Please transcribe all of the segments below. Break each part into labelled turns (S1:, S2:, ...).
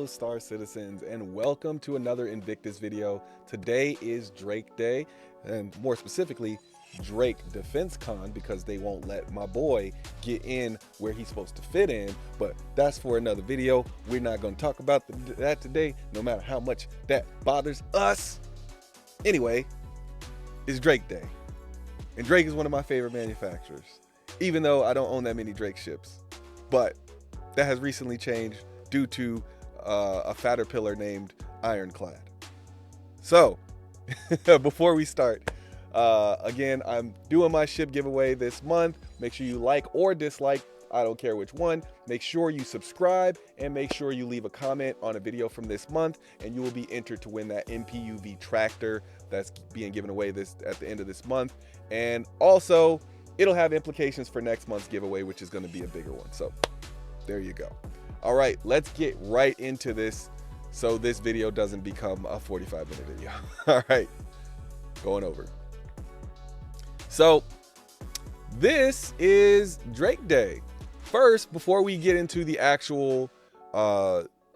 S1: Hello Star Citizens, and welcome to another Invictus video. Today is Drake Day, and more specifically Drake DefenseCon, because they won't let my boy get in where he's supposed to fit in. But that's for another video. We're not going to talk about that today, no matter how much that bothers us. Anyway, it's Drake Day, and Drake is one of my favorite manufacturers, even though I don't own that many Drake ships. But that has recently changed due to a fatter named Ironclad. So before we start, again, I'm doing my ship giveaway this month. Make sure you like or dislike, I don't care which one. Make sure you subscribe and make sure you leave a comment on a video from this month, and you will be entered to win that MPUV tractor that's being given away at the end of this month. And also it'll have implications for next month's giveaway, which is going to be a bigger one. So there you go. All right, let's get right into this so this video doesn't become a 45-minute video. All right, going over. So this is Drake Day. First, before we get into the actual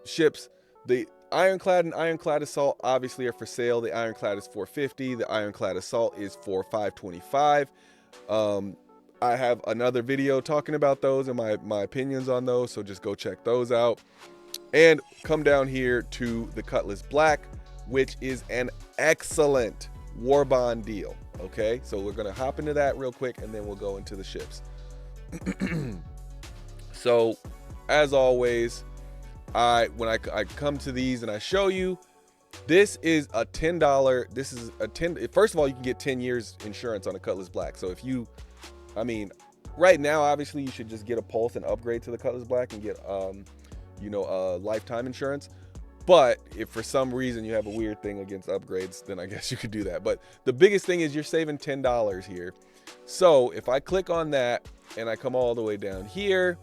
S1: ships, the Ironclad and Ironclad Assault obviously are for sale. The Ironclad is $450. The Ironclad Assault is for $525. I have another video talking about those and my opinions on those, so just go check those out. And come down here to the Cutlass Black, which is an excellent war bond deal. Okay, so we're gonna hop into that real quick and then we'll go into the ships. So as always, when I come to these and I show you, this is a $10. This is a 10. First of all, you can get 10 years insurance on a Cutlass Black. So if you, I mean, right now, obviously, you should just get a Pulse and upgrade to the Cutlass Black and get, lifetime insurance. But if for some reason you have a weird thing against upgrades, then I guess you could do that. But the biggest thing is you're saving $10 here. So if I click on that and I come all the way down here,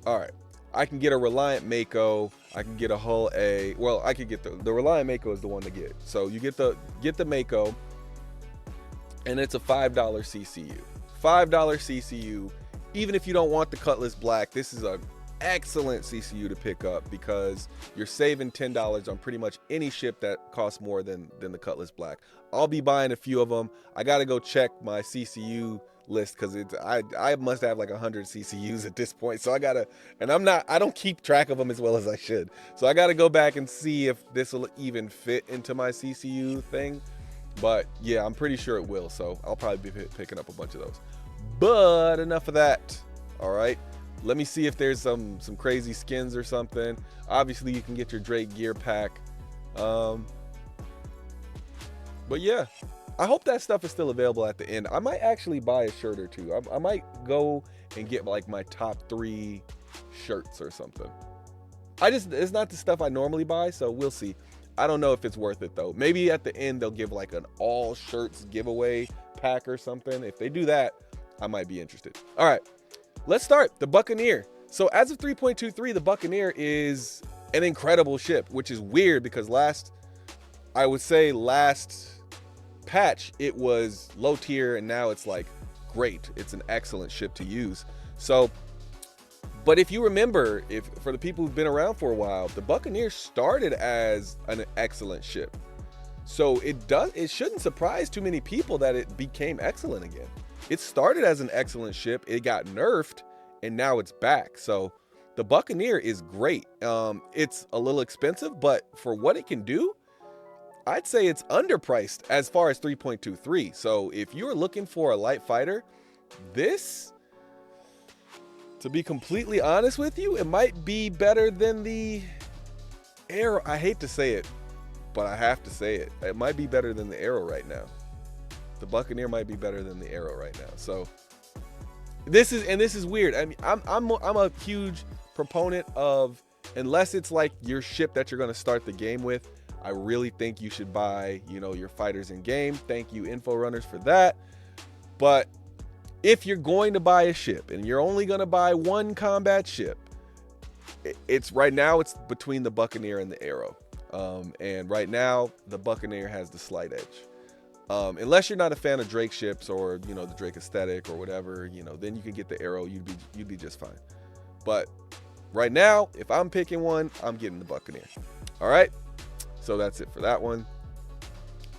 S1: all right, I can get a Reliant Mako. I can get a Hull A. Well, I could get the Reliant Mako is the one to get. So you get the Mako, and it's a $5 CCU. $5 CCU. Even if you don't want the Cutlass Black, this is an excellent CCU to pick up because you're saving $10 on pretty much any ship that costs more than the Cutlass Black. I'll be buying a few of them. I got to go check my CCU list because I must have like 100 CCUs at this point. So I gotta, and I don't keep track of them as well as I should. So I gotta go back and see if this will even fit into my CCU thing. But yeah, I'm pretty sure it will. So I'll probably be picking up a bunch of those. But enough of that. All right, let me see if there's some crazy skins or something. Obviously you can get your Drake gear pack. But yeah, I hope that stuff is still available at the end. I might actually buy a shirt or two. I might go and get like my top 3 shirts or something. It's not the stuff I normally buy, so we'll see. I don't know if it's worth it though. Maybe at the end they'll give like an all shirts giveaway pack or something. If they do that, I might be interested. All right, let's start. The Buccaneer. So as of 3.23, the Buccaneer is an incredible ship, which is weird because last patch it was low tier, and now it's like great. It's an excellent ship to use. So, but if you remember, for the people who've been around for a while, the Buccaneer started as an excellent ship. So it shouldn't surprise too many people that it became excellent again. It started as an excellent ship, it got nerfed, and now it's back. So the Buccaneer is great. It's a little expensive, but for what it can do, I'd say it's underpriced as far as 3.23. So if you're looking for a light fighter, this, to be completely honest with you, it might be better than the Arrow. I hate to say it, but I have to say it. It might be better than the Arrow right now. The Buccaneer might be better than the Arrow right now. So this is weird. I mean, I'm a huge proponent of, unless it's like your ship that you're going to start the game with, I really think you should buy, your fighters in game. Thank you, Info Runners, for that. But if you're going to buy a ship and you're only going to buy one combat ship, it's right now it's between the Buccaneer and the Arrow. And right now the Buccaneer has the slight edge. Unless you're not a fan of Drake ships or, you know, the Drake aesthetic or whatever, you know, then you can get the Arrow. You'd be just fine. But right now, if I'm picking one, I'm getting the Buccaneer. All right. So that's it for that one.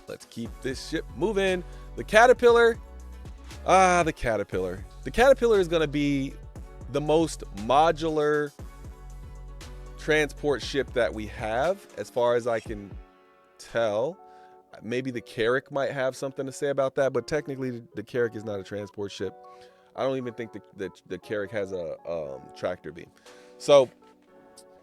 S1: Let's keep this ship moving. The Caterpillar. The Caterpillar. The Caterpillar is going to be the most modular transport ship that we have, as far as I can tell. Maybe the Carrack might have something to say about that, but technically the Carrack is not a transport ship. I don't even think the Carrack has a tractor beam. So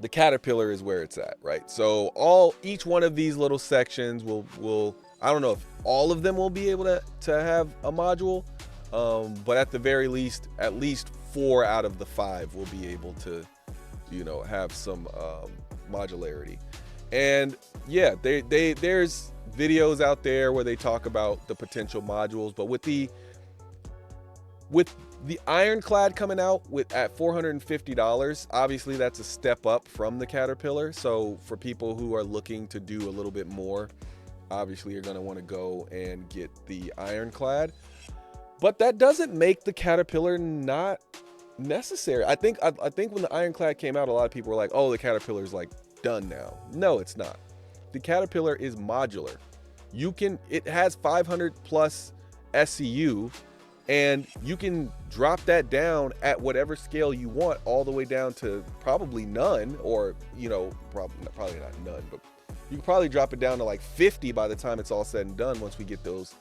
S1: the Caterpillar is where it's at, right? So each one of these little sections will I don't know if all of them will be able to have a module, but at the very least, at least 4 out of the 5 will be able to, you know, have some modularity. And yeah, there's videos out there where they talk about the potential modules, but with the Ironclad coming out at $450, obviously that's a step up from the Caterpillar. So for people who are looking to do a little bit more, obviously you're going to want to go and get the Ironclad. But that doesn't make the Caterpillar not necessary. I think when the Ironclad came out, a lot of people were like, oh, the Caterpillar is like done now. No, it's not. The Caterpillar is modular. It has 500 plus SCU, and you can drop that down at whatever scale you want, all the way down to probably none, or, you know, probably not none, but you can probably drop it down to like 50 by the time it's all said and done, once we get those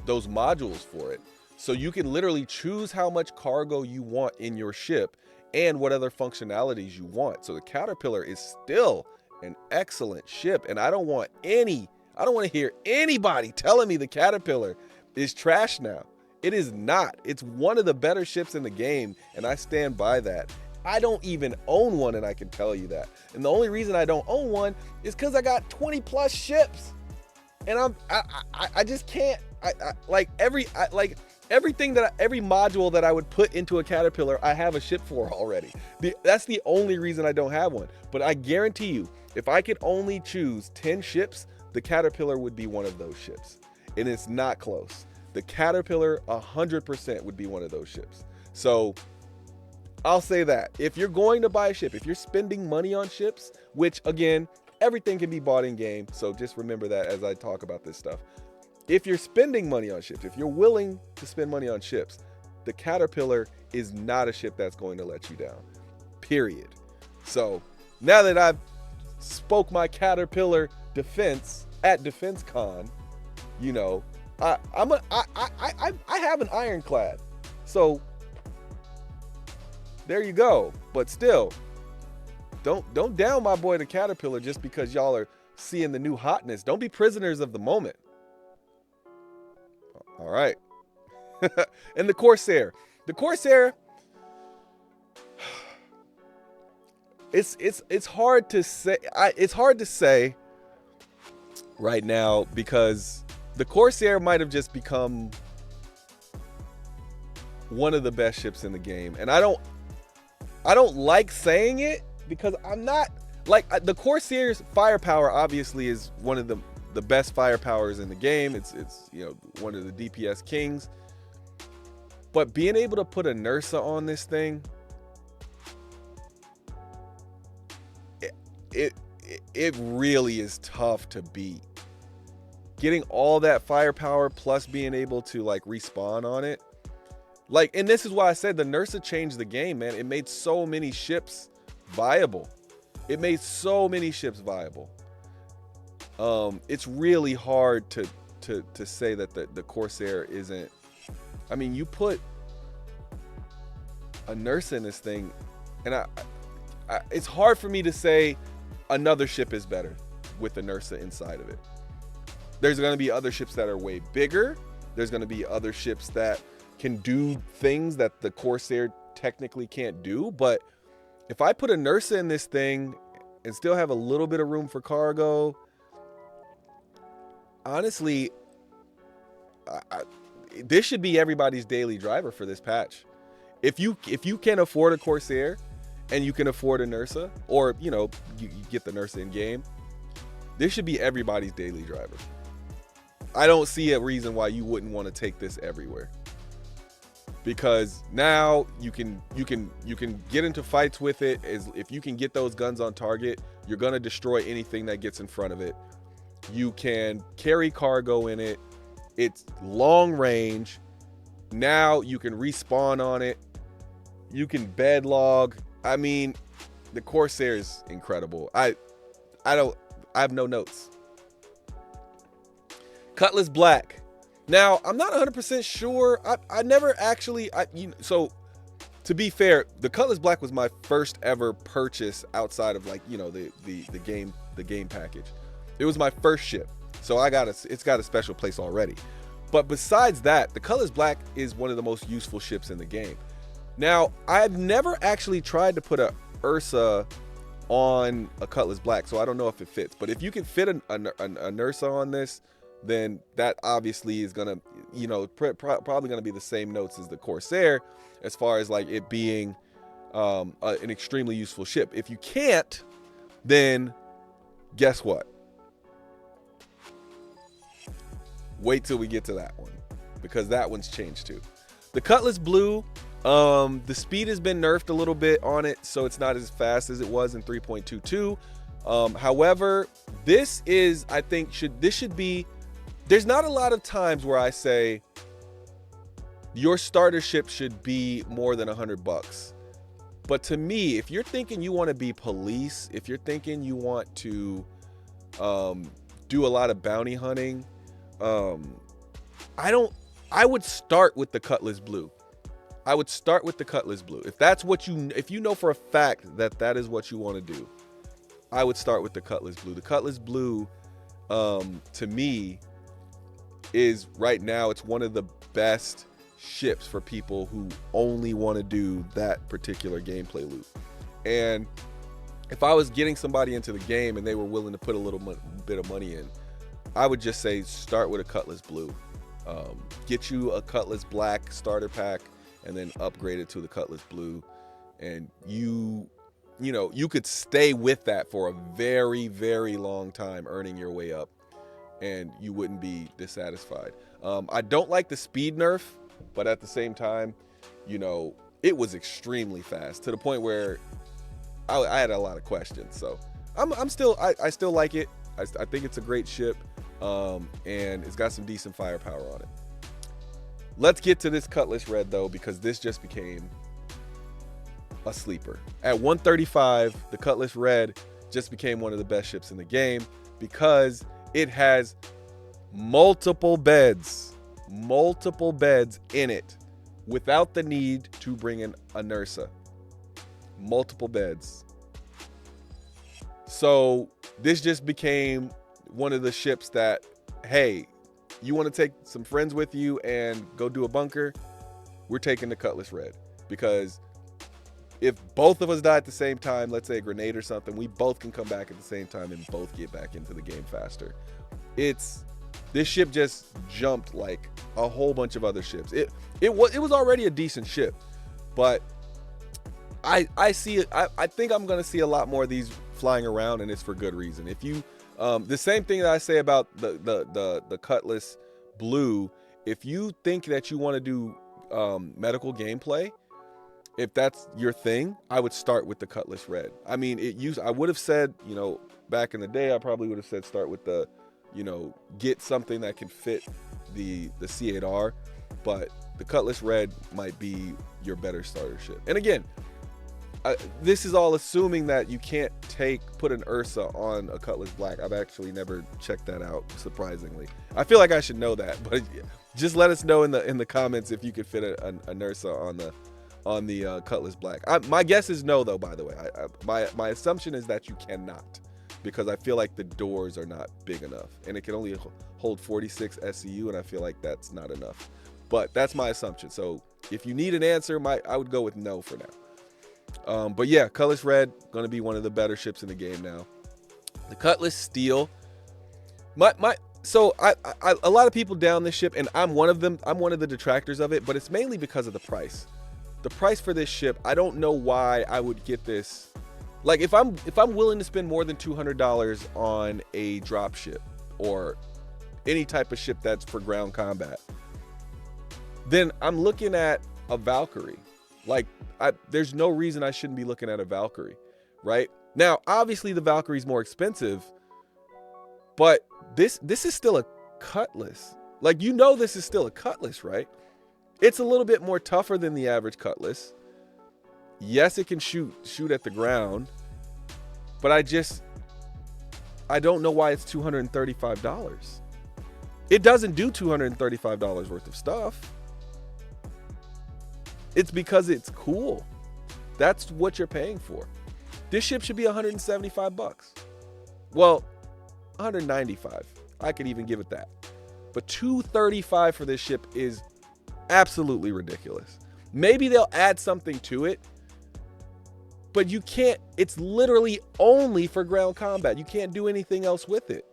S1: modules for it. So you can literally choose how much cargo you want in your ship and what other functionalities you want. So the Caterpillar is still an excellent ship, and I don't want to hear anybody telling me the Caterpillar is trash now. It is not. It's one of the better ships in the game, and I stand by that. I don't even own one, and I can tell you that. And the only reason I don't own one is because I got 20 plus ships, and I just can't. Everything every module that I would put into a Caterpillar, I have a ship for already. That's the only reason I don't have one. But I guarantee you, if I could only choose 10 ships, the Caterpillar would be one of those ships. And it's not close. The Caterpillar 100% would be one of those ships. So I'll say that. If you're going to buy a ship, if you're spending money on ships, which again, everything can be bought in game. So just remember that as I talk about this stuff. If you're spending money on ships, if you're willing to spend money on ships, the Caterpillar is not a ship that's going to let you down, period. So now that I've spoke my Caterpillar defense at DefenseCon, you know, I have an Ironclad, so there you go. But still, don't down my boy the Caterpillar just because y'all are seeing the new hotness. Don't be prisoners of the moment. All right. And the Corsair. The Corsair, it's hard to say. It's hard to say right now because the Corsair might have just become one of the best ships in the game, and I don't like saying it because I'm not like the Corsair's firepower. Obviously, is one of the best firepowers in the game. It's you know, one of the DPS kings. But being able to put a Nursa on this thing, it really is tough to beat. Getting all that firepower plus being able to like respawn on it. Like, and this is why I said the Nursa changed the game, man. It made so many ships viable. It made so many ships viable. It's really hard to say that the Corsair isn't. I mean, you put a Nursa in this thing, and it's hard for me to say another ship is better with the Nursa inside of it. There's going to be other ships that are way bigger. There's going to be other ships that can do things that the Corsair technically can't do. But if I put a Nursa in this thing and still have a little bit of room for cargo, honestly, this should be everybody's daily driver for this patch. If you can afford a Corsair and you can afford a Nursa, or you know, you get the Nursa in game, this should be everybody's daily driver. I don't see a reason why you wouldn't want to take this everywhere, because now you can get into fights with it. If you can get those guns on target, you're gonna destroy anything that gets in front of it. You can carry cargo in it. It's long range. Now you can respawn on it. You can bed log. I mean, the Corsair is incredible. I have no notes. Cutlass Black. Now, I'm not 100% sure. I never actually, so to be fair, the Cutlass Black was my first ever purchase outside of, like, you know, the game package. It was my first ship. So it's got a special place already. But besides that, the Cutlass Black is one of the most useful ships in the game. Now, I've never actually tried to put a Ursa on a Cutlass Black, so I don't know if it fits. But if you can fit an Ursa on this, then that obviously is gonna, you know, probably gonna be the same notes as the Corsair, as far as like it being an extremely useful ship. If you can't, then guess what? Wait till we get to that one, because that one's changed too. The Cutlass Blue, the speed has been nerfed a little bit on it, so it's not as fast as it was in 3.22. However, this is, I think, this should be, there's not a lot of times where I say your starter ship should be more than $100. But to me, if you're thinking you want to be police, if you're thinking you want to do a lot of bounty hunting, I would start with the Cutlass Blue. I would start with the Cutlass Blue. If that's what if you know for a fact that that is what you want to do, I would start with the Cutlass Blue. The Cutlass Blue, to me, is right now, it's one of the best ships for people who only want to do that particular gameplay loop. And if I was getting somebody into the game and they were willing to put a little bit of money in, I would just say start with a Cutlass Blue. Get you a Cutlass Black starter pack and then upgrade it to the Cutlass Blue, and you know, you could stay with that for a very, very long time, earning your way up, and you wouldn't be dissatisfied. I don't like the speed nerf, but at the same time, you know, it was extremely fast to the point where I had a lot of questions. So I still like it. I think it's a great ship, and it's got some decent firepower on it. Let's get to this Cutlass Red though, because this just became a sleeper. At 135, the Cutlass Red just became one of the best ships in the game because it has multiple beds in it without the need to bring in a Nursa. Multiple beds. So this just became one of the ships that, hey, you want to take some friends with you and go do a bunker? We're taking the Cutlass Red, because if both of us die at the same time, let's say a grenade or something, we both can come back at the same time and both get back into the game faster. This ship just jumped like a whole bunch of other ships. It was already a decent ship, but I see it. I think I'm gonna see a lot more of these flying around, and it's for good reason. If you the same thing that I say about the Cutlass Blue, if you think that you want to do medical gameplay, if that's your thing, I would start with the Cutlass Red. I mean, I would have said, you know, back in the day, I probably would have said start with the, you know, get something that can fit the C8R, but the Cutlass Red might be your better starter ship. And again, this is all assuming that you can't put an Ursa on a Cutlass Black. I've actually never checked that out, surprisingly. I feel like I should know that, but just let us know in the comments if you could fit an Ursa on the Cutlass Black. My guess is no, though. By the way, my assumption is that you cannot, because I feel like the doors are not big enough, and it can only hold 46 SCU, and I feel like that's not enough. But that's my assumption. So if you need an answer, I would go with no for now. But yeah, Cutlass Red gonna be one of the better ships in the game now. The Cutlass Steel, so a lot of people down this ship, and I'm one of them. I'm one of the detractors of it, but it's mainly because of the price. The price for this ship, I don't know why I would get this Like if I'm willing to spend more than $200 on a drop ship or any type of ship that's for ground combat, then I'm looking at a Valkyrie. Like there's no reason I shouldn't be looking at a Valkyrie, right? Now, obviously the Valkyrie is more expensive, but this is still a Cutlass. Like, this is still a Cutlass, right? It's a little bit more tougher than the average Cutlass. Yes, it can shoot at the ground, but I don't know why it's $235. It doesn't do $235 worth of stuff. It's because it's cool. That's what you're paying for. This ship should be $175. Well, $195. I could even give it that. But $235 for this ship is absolutely ridiculous. Maybe they'll add something to it, but you can't. It's literally only for ground combat. You can't do anything else with it.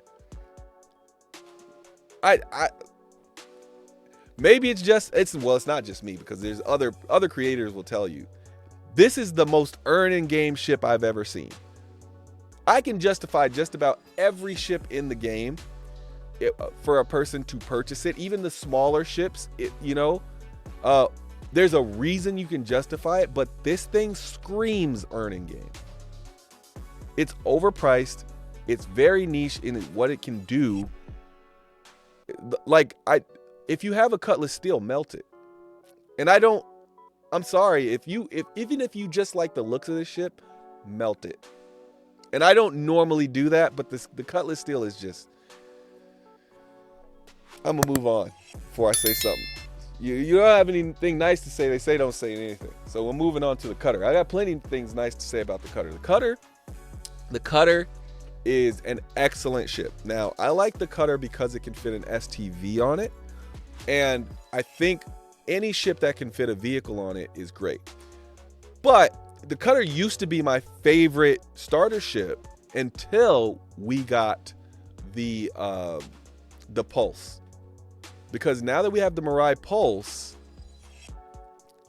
S1: Maybe it's not just me, because there's other creators will tell you this is the most earning game ship I've ever seen. I can justify just about every ship in the game for a person to purchase it. Even the smaller ships, there's a reason you can justify it, but this thing screams earning game. It's overpriced. It's very niche in what it can do. Like, if you have a Cutlass Steel, melt it. And I'm sorry, even if you just like the looks of this ship, melt it. And I don't normally do that, but the Cutlass Steel is just, I'm gonna move on before I say something. You don't have anything nice to say, they say don't say anything. So we're moving on to the cutter. I got plenty of things nice to say about the cutter. The cutter is an excellent ship. Now, I like the cutter because it can fit an STV on it. And I think any ship that can fit a vehicle on it is great. But the cutter used to be my favorite starter ship until we got the Pulse. Because now that we have the Mirai Pulse,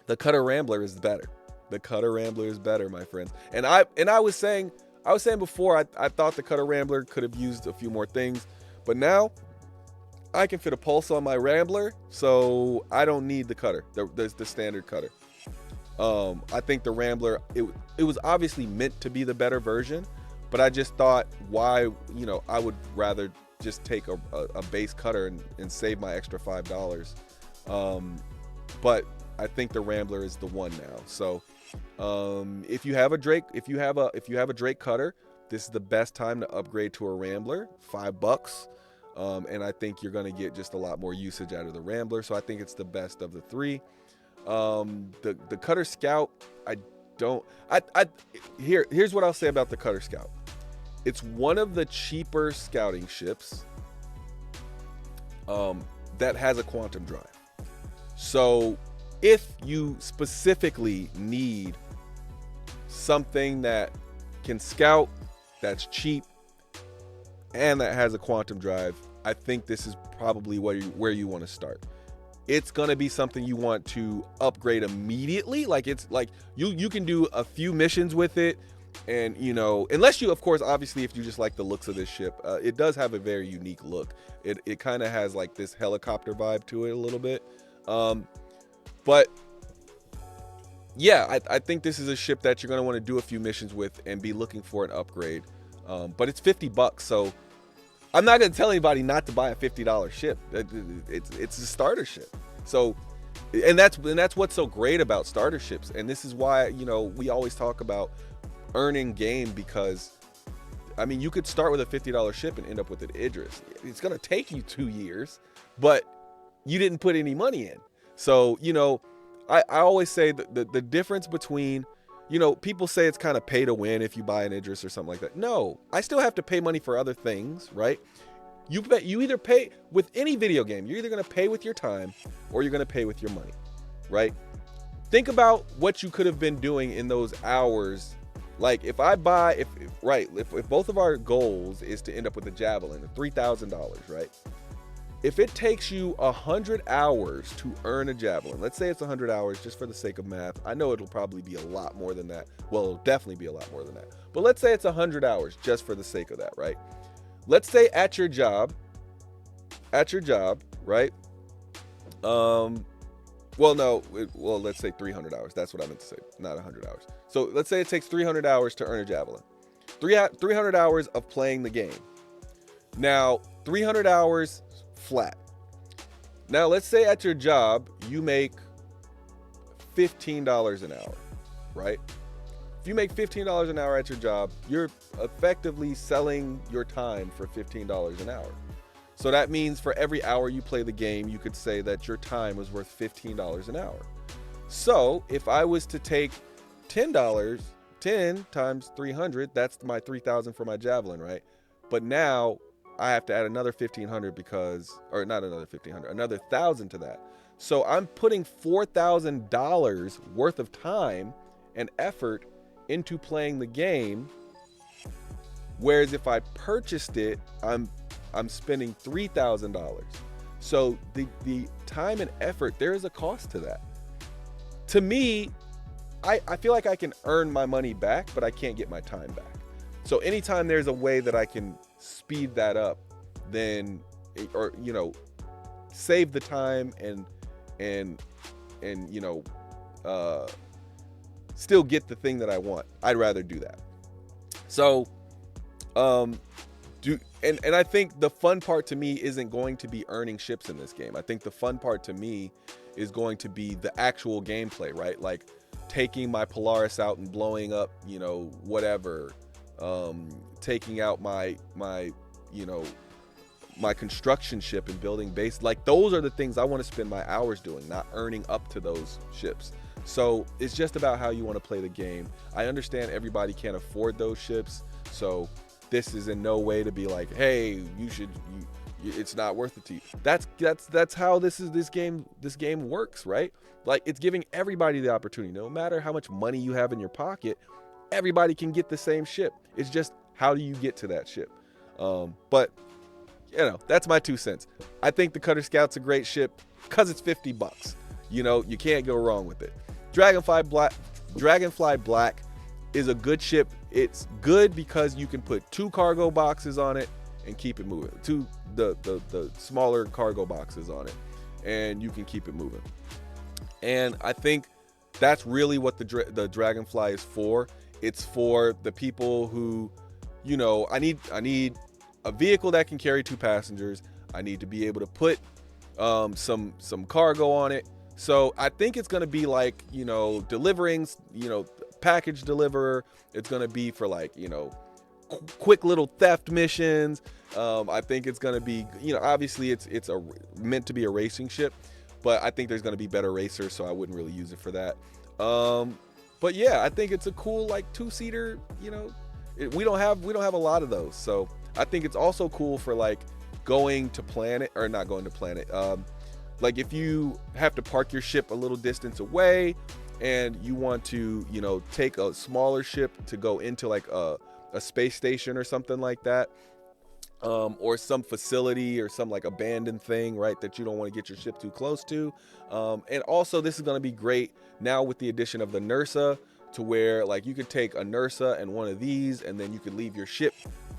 S1: the Cutter Rambler is better. The Cutter Rambler is better, my friends. And I was saying before, I thought the Cutter Rambler could have used a few more things, but now I can fit a Pulse on my Rambler, so I don't need the cutter, the standard cutter. I think the Rambler, it was obviously meant to be the better version, but I just thought, why, I would rather just take a base cutter and save my extra $5. But I think the Rambler is the one now. So if you have a Drake cutter, this is the best time to upgrade to a Rambler. $5. And I think you're going to get just a lot more usage out of the Rambler. So I think it's the best of the three. The Cutter Scout, here's what I'll say about the Cutter Scout. It's one of the cheaper scouting ships that has a quantum drive. So if you specifically need something that can scout, that's cheap, and that has a quantum drive, I think this is probably where you want to start. It's gonna be something you want to upgrade immediately. Like, it's like you can do a few missions with it, and unless you, of course, obviously, if you just like the looks of this ship, it does have a very unique look. It kind of has like this helicopter vibe to it a little bit. But yeah, I think this is a ship that you're gonna want to do a few missions with and be looking for an upgrade. But it's $50, so I'm not gonna tell anybody not to buy a $50 ship. It's a starter ship. So, and that's what's so great about starter ships. And this is why we always talk about earning game, because I mean, you could start with a $50 ship and end up with an Idris. It's gonna take you 2 years, but you didn't put any money in. So I always say that the difference between, people say it's kind of pay to win if you buy an Idris or something like that. No, I still have to pay money for other things, right? You either pay with any video game, you're either going to pay with your time or you're going to pay with your money, right? Think about what you could have been doing in those hours. Like if both of our goals is to end up with a Javelin, $3,000, right? if it takes you 100 hours to earn a javelin, let's say it's 100 hours just for the sake of math. I know it'll probably be a lot more than that. Well, it'll definitely be a lot more than that. But let's say it's 100 hours just for the sake of that, right? Let's say at your job, right? Well, no, let's say 300 hours. That's what I meant to say, not 100 hours. So let's say it takes 300 hours to earn a javelin. 300 hours of playing the game. Now, 300 hours flat. Now, let's say at your job, you make $15 an hour, right? If you make $15 an hour at your job, you're effectively selling your time for $15 an hour. So that means for every hour you play the game, you could say that your time was worth $15 an hour. So if I was to take $10, 10 times 300, that's my 3,000 for my javelin, right? But now I have to add another 1,500 because, or not another 1,500, another 1,000 to that. So I'm putting $4,000 worth of time and effort into playing the game. Whereas if I purchased it, I'm spending $3,000. So the time and effort, there is a cost to that. To me, I feel like I can earn my money back, but I can't get my time back. So anytime there's a way that I can speed that up, then, or, you know, save the time and you know, still get the thing that I want, I'd rather do that. So, and I think the fun part to me isn't going to be earning ships in this game. I think the fun part to me is going to be the actual gameplay, right? Like taking my Polaris out and blowing up, you know, whatever, taking out my you know, my construction ship and building base. Like those are the things I want to spend my hours doing, not earning up to those ships. So it's just about how you want to play the game. I understand everybody can't afford those ships, so this is in no way to be like, hey, it's not worth it to you. That's how this game works, right? Like it's giving everybody the opportunity. No matter how much money you have in your pocket, everybody can get the same ship. It's just how do you get to that ship? But you know, that's my 2 cents. I think the Cutter Scout's a great ship because it's $50. You know, you can't go wrong with it. Dragonfly Black is a good ship. It's good because you can put 2 cargo boxes on it and keep it moving. The smaller cargo boxes on it, and you can keep it moving. And I think that's really what the Dragonfly is for. It's for the people who, you know, I need a vehicle that can carry 2 passengers. I need to be able to put some cargo on it. So I think it's going to be like, you know, delivering, you know, package deliverer. It's going to be for like, you know, quick little theft missions. I think it's going to be, you know, obviously it's meant to be a racing ship, but I think there's going to be better racers, so I wouldn't really use it for that. But yeah, I think it's a cool like 2-seater, you know. We don't have a lot of those, so I think it's also cool for like going to planet, or not going to planet. Like if you have to park your ship a little distance away and you want to, you know, take a smaller ship to go into like a space station or something like that, or some facility or some like abandoned thing, right, that you don't want to get your ship too close to. And also this is going to be great now with the addition of the NERSA, to where like you could take a NERSA and one of these, and then you could leave your ship,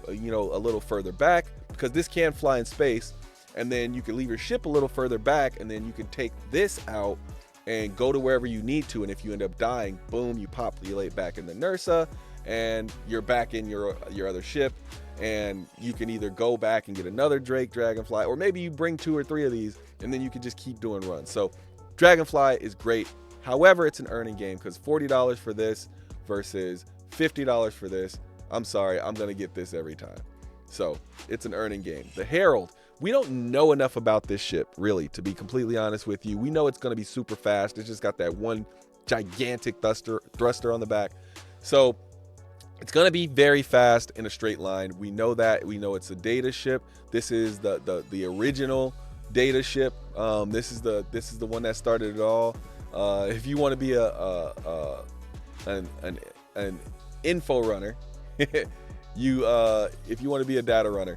S1: you know, a little further back, because this can fly in space. And then you can leave your ship a little further back, and then you can take this out and go to wherever you need to. And if you end up dying, boom, you populate back in the NERSA and you're back in your other ship, and you can either go back and get another Dragonfly, or maybe you bring 2 or 3 of these and then you can just keep doing runs. So Dragonfly is great. However, it's an earning game, because $40 for this versus $50 for this, I'm sorry, I'm gonna get this every time. So it's an earning game. The Herald, we don't know enough about this ship, really, to be completely honest with you. We know it's going to be super fast. It's just got that one gigantic thruster on the back. So it's going to be very fast in a straight line. We know that. We know it's a data ship. This is the original data ship. This is the one that started it all. If you want to be an info runner, if you want to be a data runner,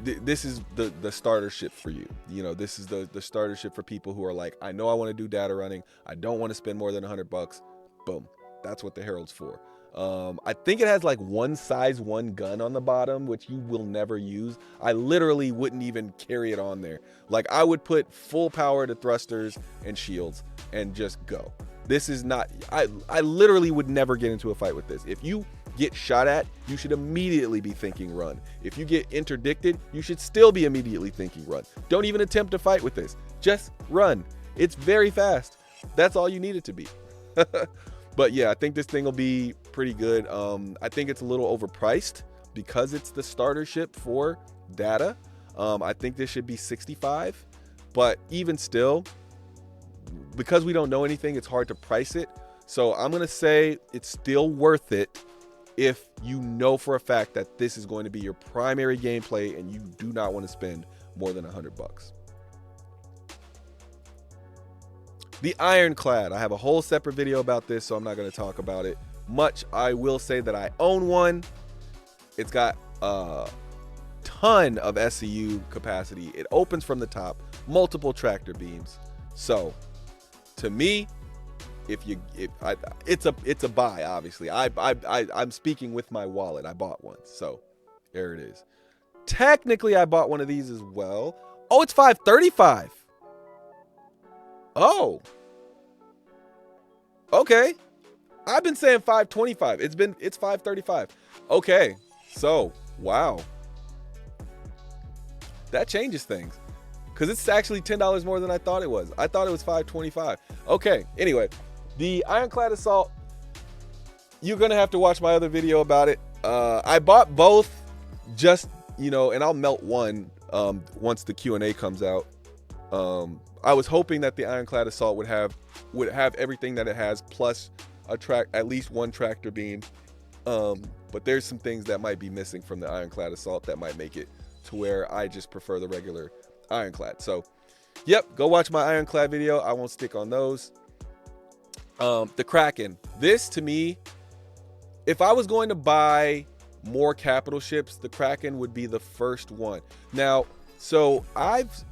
S1: this is the starter ship for you. You know, this is the starter ship for people who are like, I know I want to do data running. I don't want to spend more than $100. Boom. That's what the Herald's for. I think it has like one size, one gun on the bottom, which you will never use. I literally wouldn't even carry it on there. Like, I would put full power to thrusters and shields and just go. This is not, I literally would never get into a fight with this. If you get shot at, you should immediately be thinking run. If you get interdicted, you should still be immediately thinking run. Don't even attempt to fight with this. Just run. It's very fast. That's all you need it to be. But yeah, I think this thing will be pretty good. I think it's a little overpriced because it's the starter ship for data. I think this should be 65, but even still, because we don't know anything, it's hard to price it. So I'm gonna say it's still worth it if you know for a fact that this is going to be your primary gameplay and you do not want to spend more than $100. The Ironclad, I have a whole separate video about this, so I'm not going to talk about it much. I will say that I own one. It's got a ton of SCU capacity. It opens from the top, multiple tractor beams. So to me, it's a buy. Obviously, I'm speaking with my wallet. I bought one, so there it is. Technically, I bought one of these as well. Oh, it's $535. Oh, okay. I've been saying $525. It's $535. Okay, so wow, that changes things because it's actually $10 more than I thought it was. I thought it was $525. Okay, anyway, the Ironclad Assault, you're gonna have to watch my other video about it. I bought both, just, you know, and I'll melt one once the Q&A comes out. I was hoping that the Ironclad Assault would have everything that it has, plus at least one tractor beam. But there's some things that might be missing from the Ironclad Assault that might make it to where I just prefer the regular Ironclad. So, yep, go watch my Ironclad video. I won't stick on those. The Kraken. This, to me, if I was going to buy more capital ships, the Kraken would be the first one. Now, so I've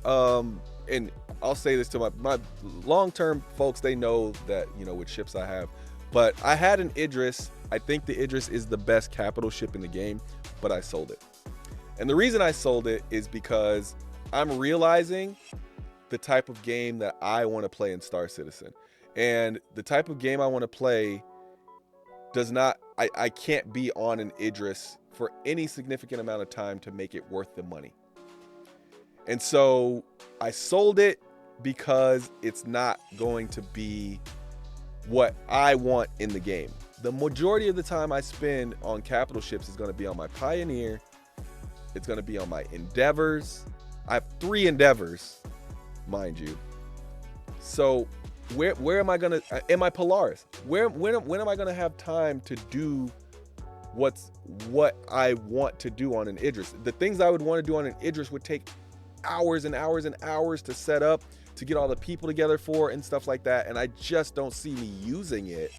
S1: and I'll say this to my long-term folks, they know that, you know, which ships I have. But I had an Idris. I think the Idris is the best capital ship in the game, but I sold it. And the reason I sold it is because I'm realizing the type of game that I want to play in Star Citizen. And the type of game I want to play does not, I can't be on an Idris for any significant amount of time to make it worth the money. And so I sold it because it's not going to be what I want in the game. The majority of the time I spend on capital ships is going to be on my Pioneer. It's going to be on my Endeavors. I have 3 Endeavors, mind you. So where am I going to, and my Polaris, when am I going to have time to do what I want to do on an Idris? The things I would want to do on an Idris would take hours and hours and hours to set up, to get all the people together for, and stuff like that. And I just don't see me using it.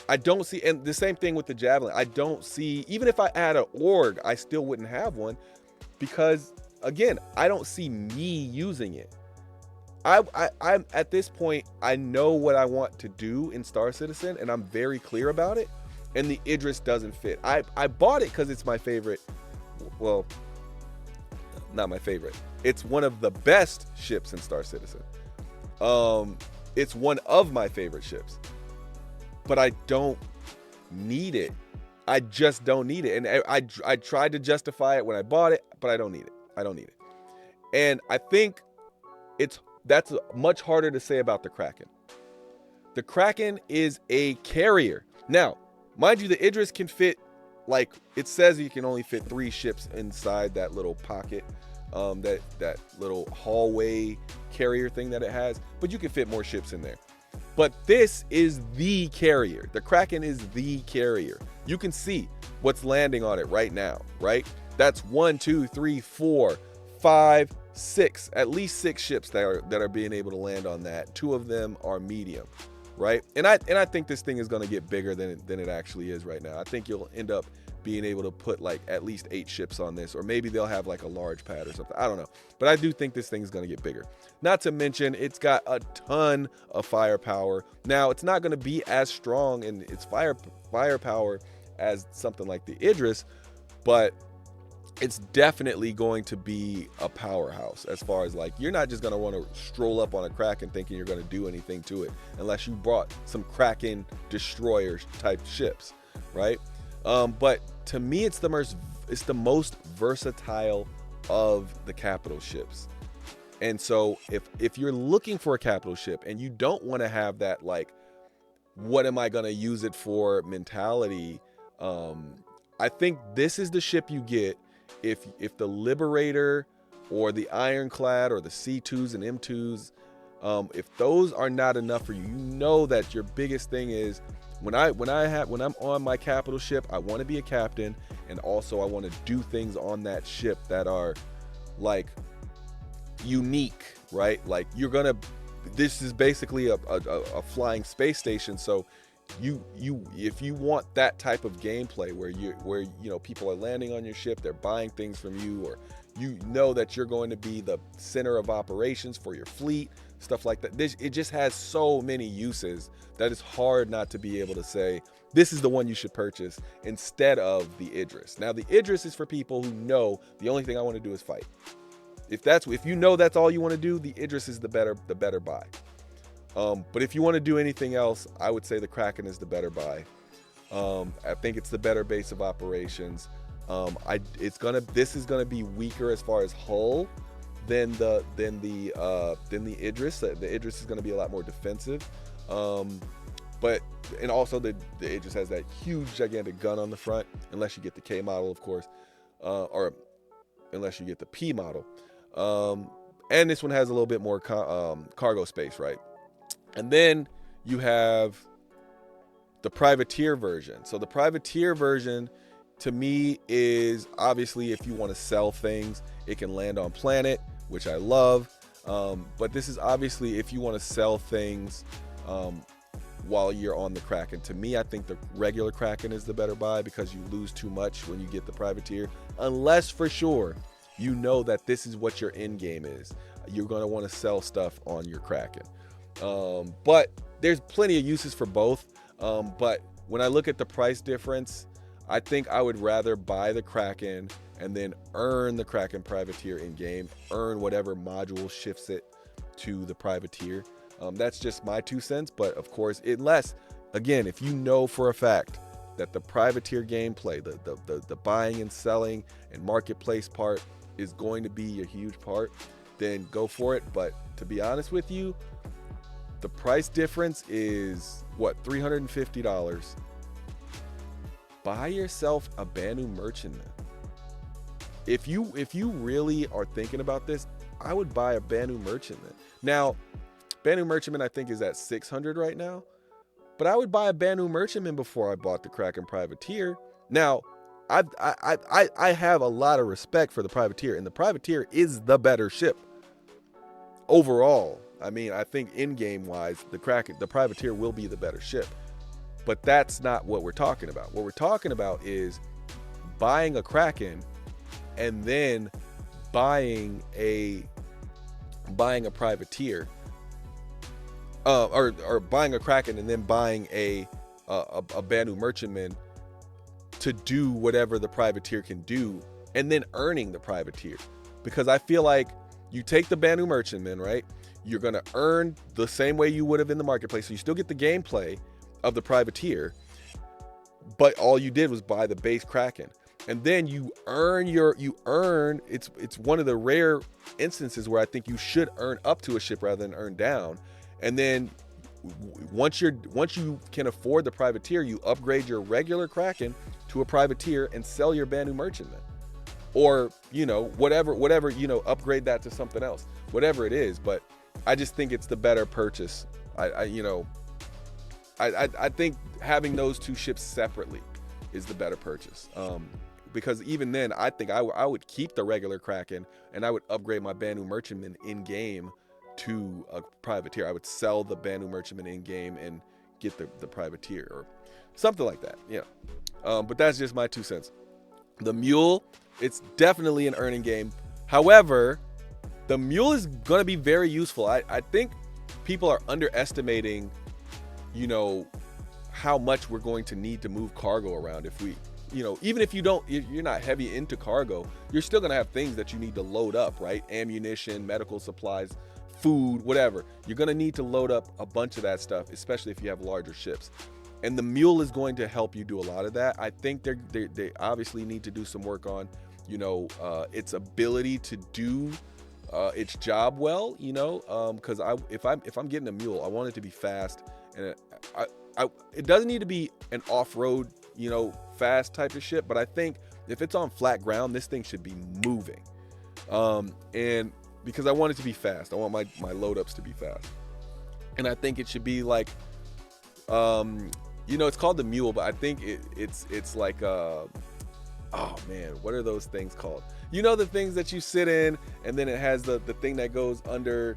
S1: I don't see, and the same thing with the Javelin. I don't see, even if I add an org, I still wouldn't have one because, again, I don't see me using it. I'm at this point, I know what I want to do in Star Citizen, and I'm very clear about it. And the Idris doesn't fit. I bought it because it's my favorite. Well, not my favorite. It's one of the best ships in Star Citizen. It's one of my favorite ships. But I don't need it. I just don't need it. And I tried to justify it when I bought it, but I don't need it. I don't need it. And I think that's much harder to say about the Kraken. The Kraken is a carrier. Now, mind you, the Idris can fit, like it says, you can only fit 3 ships inside that little pocket, that little hallway carrier thing that it has, but you can fit more ships in there. But this is the carrier. The Kraken is the carrier. You can see what's landing on it right now, right? That's 1, 2, 3, 4, 5, 6, at least 6 ships that are being able to land on that. 2 of them are medium, right? And I think this thing is going to get bigger than it actually is right now. I think you'll end up being able to put like at least 8 ships on this, or maybe they'll have like a large pad or something. I don't know, but I do think this thing is going to get bigger. Not to mention it's got a ton of firepower. Now it's not going to be as strong in its firepower as something like the Idris, but it's definitely going to be a powerhouse as far as like, you're not just going to want to stroll up on a Kraken thinking you're going to do anything to it unless you brought some Kraken destroyer type ships, right? But to me, it's the most versatile of the capital ships. And so if you're looking for a capital ship and you don't want to have that like, what am I going to use it for mentality, I think this is the ship you get if the Liberator or the Ironclad or the C2s and M2s, if those are not enough for you, you know that your biggest thing is, when I'm on my capital ship, I want to be a captain, and also I want to do things on that ship that are like unique, right? Like this is basically a flying space station, so if you want that type of gameplay where you know people are landing on your ship, they're buying things from you, or you know that you're going to be the center of operations for your fleet, stuff like that. It just has so many uses that it's hard not to be able to say this is the one you should purchase instead of the Idris. Now the Idris is for people who know the only thing I want to do is fight. If you know that's all you want to do, the Idris is the better buy. But if you want to do anything else, I would say the Kraken is the better buy. I think it's the better base of operations. This is gonna be weaker as far as hull than the Idris. The Idris is gonna be a lot more defensive. And also the Idris has that huge gigantic gun on the front, unless you get the K model, of course, or unless you get the P model. And this one has a little bit more cargo space, right? And then you have the privateer version. So the privateer version, to me, is obviously if you want to sell things, it can land on planet, which I love. But this is obviously if you want to sell things while you're on the Kraken. To me, I think the regular Kraken is the better buy because you lose too much when you get the privateer, unless for sure you know that this is what your end game is. You're going to want to sell stuff on your Kraken. But there's plenty of uses for both. But when I look at the price difference, I think I would rather buy the Kraken and then earn the Kraken privateer in game, earn whatever module shifts it to the privateer. That's just my 2 cents. But of course, unless, again, if you know for a fact that the privateer gameplay, the buying and selling and marketplace part is going to be a huge part, then go for it. But to be honest with you, the price difference is what, $350. Buy yourself a Banu Merchantman. If you really are thinking about this, I would buy a Banu Merchantman. Now, Banu Merchantman I think is at 600 right now, but I would buy a Banu Merchantman before I bought the Kraken privateer. Now, I have a lot of respect for the privateer, and the privateer is the better ship overall. I mean, I think in-game wise, the privateer will be the better ship. But that's not what we're talking about. What we're talking about is buying a Kraken and then buying a privateer, or buying a Kraken and then buying a Banu Merchantman to do whatever the privateer can do, and then earning the privateer. Because I feel like you take the Banu Merchantman, right? You're going to earn the same way you would have in the marketplace. So you still get the gameplay of the privateer, but all you did was buy the base Kraken. And then you earn it's one of the rare instances where I think you should earn up to a ship rather than earn down. And then once you can afford the privateer, you upgrade your regular Kraken to a privateer and sell your Banu Merchantman. Or, whatever, upgrade that to something else, whatever it is. But I just think it's the better purchase. I think having those two ships separately is the better purchase. Because even then, I think I would keep the regular Kraken and I would upgrade my Banu Merchantman in game to a privateer. I would sell the Banu Merchantman in game and get the privateer or something like that. Yeah. But that's just my 2 cents. The Mule, it's definitely an earning game. However, the Mule is going to be very useful. I think people are underestimating, you know, how much we're going to need to move cargo around. If we, you know, even if you're not heavy into cargo, you're still going to have things that you need to load up, right? Ammunition, medical supplies, food, whatever. You're going to need to load up a bunch of that stuff, especially if you have larger ships. And the Mule is going to help you do a lot of that. I think they obviously need to do some work on, you know, its ability to do its job well, you know, because if I'm getting a Mule, I want it to be fast, and it doesn't need to be an off-road, you know, fast type of ship. But I think if it's on flat ground, this thing should be moving, and because I want it to be fast, I want my load ups to be fast, and I think it should be like, you know, it's called the Mule, but I think it's like oh man, what are those things called? You know, the things that you sit in, and then it has the thing that goes under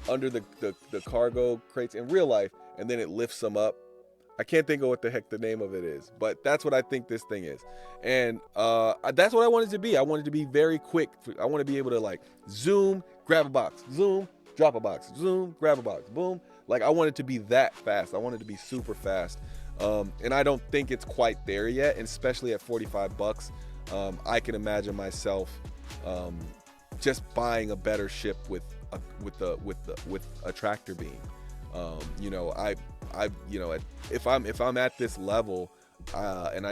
S1: the cargo crates in real life, and then it lifts them up. I can't think of what the heck the name of it is, but that's what I think this thing is. And that's what I want it to be. I want it to be very quick. I want to be able to like zoom, grab a box, zoom, drop a box, zoom, grab a box, boom. Like I want it to be that fast. I want it to be super fast. And I don't think it's quite there yet, and especially at 45 bucks. I can imagine myself just buying a better ship with a tractor beam. You know, you know, if I'm at this level, and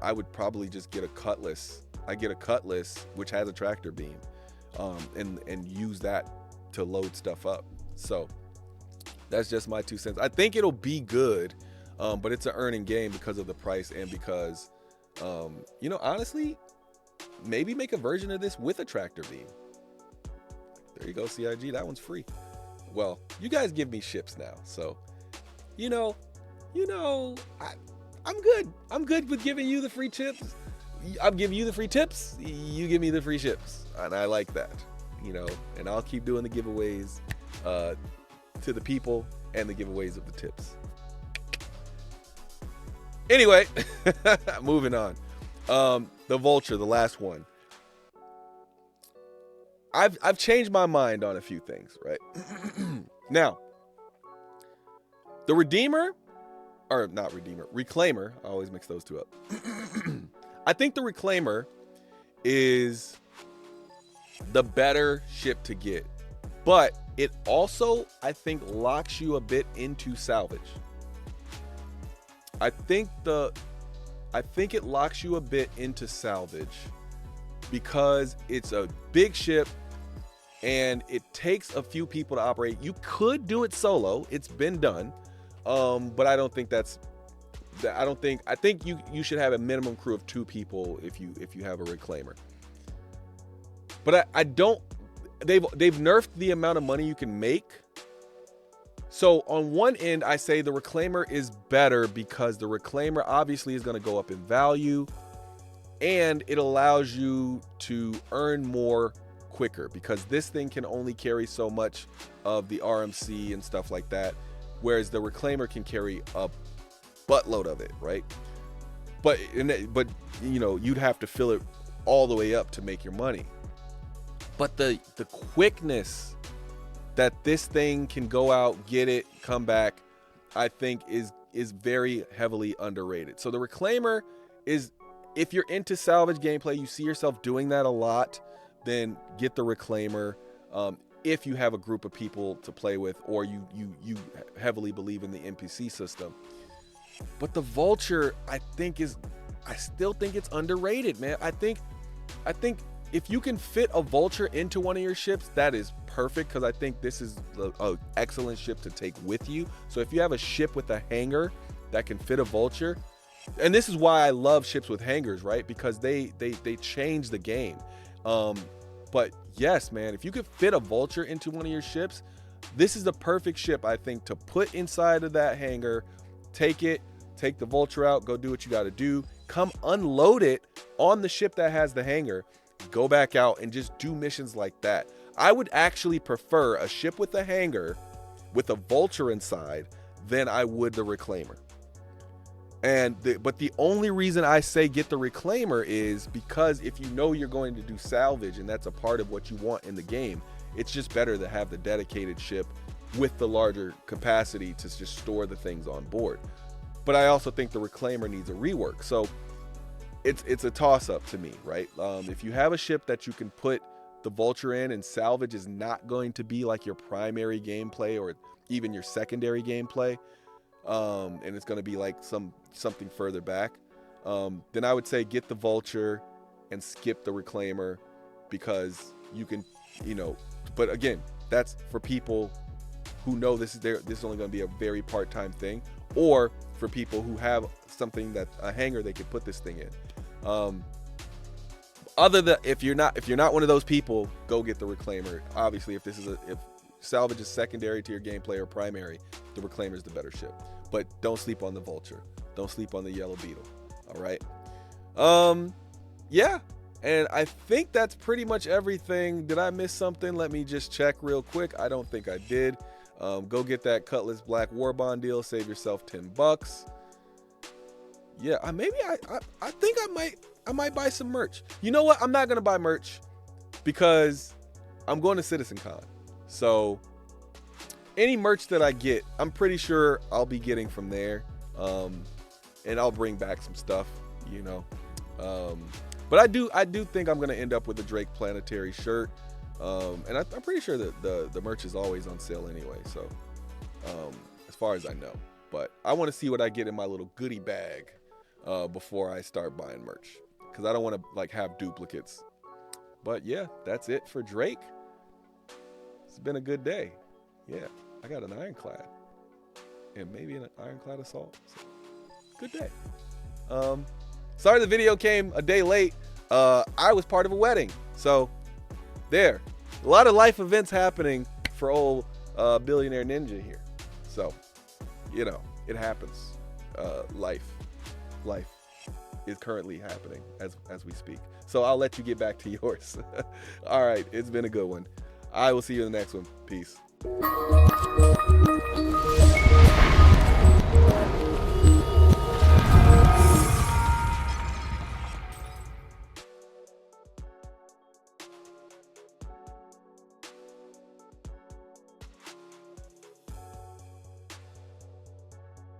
S1: I would probably just get a Cutlass. I get a Cutlass which has a tractor beam, and use that to load stuff up. So that's just my 2 cents. I think it'll be good, but it's an earning game because of the price, and because, you know, honestly, maybe make a version of this with a tractor beam. There you go, CIG. That one's free. Well, you guys give me ships now, so you know, I'm good. I'm good with giving you the free tips. I'm giving you the free tips. You give me the free ships, and I like that. You know, and I'll keep doing the giveaways to the people and the giveaways of the tips. Anyway, moving on. The Vulture, the last one. I've changed my mind on a few things, right? Now, the Reclaimer, I always mix those two up. I think the Reclaimer is the better ship to get, but it also, I think, locks you a bit into Salvage. I think it locks you a bit into Salvage because it's a big ship and it takes a few people to operate. You could do it solo. It's been done. But I don't think I think you should have a minimum crew of 2 people if you have a Reclaimer. But I don't, they've nerfed the amount of money you can make. So on one end, I say the Reclaimer is better because the Reclaimer obviously is going to go up in value, and it allows you to earn more quicker because this thing can only carry so much of the RMC and stuff like that, whereas the Reclaimer can carry a buttload of it, right? But you know, you'd have to fill it all the way up to make your money. But the quickness that this thing can go out, get it, come back, I think is very heavily underrated. So the Reclaimer is, if you're into salvage gameplay, you see yourself doing that a lot, then get the Reclaimer. If you have a group of people to play with, or you heavily believe in the NPC system. But the Vulture, I still think it's underrated, man. I think if you can fit a Vulture into one of your ships, that is perfect, because I think this is an excellent ship to take with you. So if you have a ship with a hangar that can fit a Vulture, and this is why I love ships with hangars, right? Because they change the game. But yes, man, if you could fit a Vulture into one of your ships, this is the perfect ship, I think, to put inside of that hangar, take the Vulture out, go do what you got to do, come unload it on the ship that has the hangar, go back out and just do missions like that. I would actually prefer a ship with a hangar with a Vulture inside than I would the Reclaimer. But the only reason I say get the Reclaimer is because if you know you're going to do salvage and that's a part of what you want in the game, it's just better to have the dedicated ship with the larger capacity to just store the things on board. But I also think the Reclaimer needs a rework. So it's a toss-up to me, right? If you have a ship that you can put the Vulture in and salvage is not going to be like your primary gameplay or even your secondary gameplay, and it's going to be like something further back, then I would say get the Vulture and skip the Reclaimer, because you can, but again, that's for people who know this is only going to be a very part-time thing, or for people who have something that a hangar they could put this thing in. If you're not one of those people, go get the Reclaimer. Obviously, if salvage is secondary to your gameplay or primary, the Reclaimer is the better ship. But don't sleep on the Vulture. Don't sleep on the Yellow Beetle. All right. Yeah. And I think that's pretty much everything. Did I miss something? Let me just check real quick. I don't think I did. Go get that Cutlass Black War Bond deal. Save yourself $10. Yeah. I think I might buy some merch. You know what? I'm not gonna buy merch because I'm going to CitizenCon. So any merch that I get, I'm pretty sure I'll be getting from there. And I'll bring back some stuff, but I do think I'm gonna end up with a Drake Planetary shirt. And I'm pretty sure that the merch is always on sale anyway. So as far as I know, but I want to see what I get in my little goodie bag before I start buying merch, because I don't want to have duplicates. But yeah, that's it for Drake. It's been a good day. Yeah, I got an Ironclad and maybe an Ironclad Assault. So, good day. Sorry the video came a day late. I was part of a wedding, so there. A lot of life events happening for old Billionaire Ninja here. So, it happens. Life is currently happening as we speak. So I'll let you get back to yours. All right, it's been a good one. I will see you in the next one. Peace.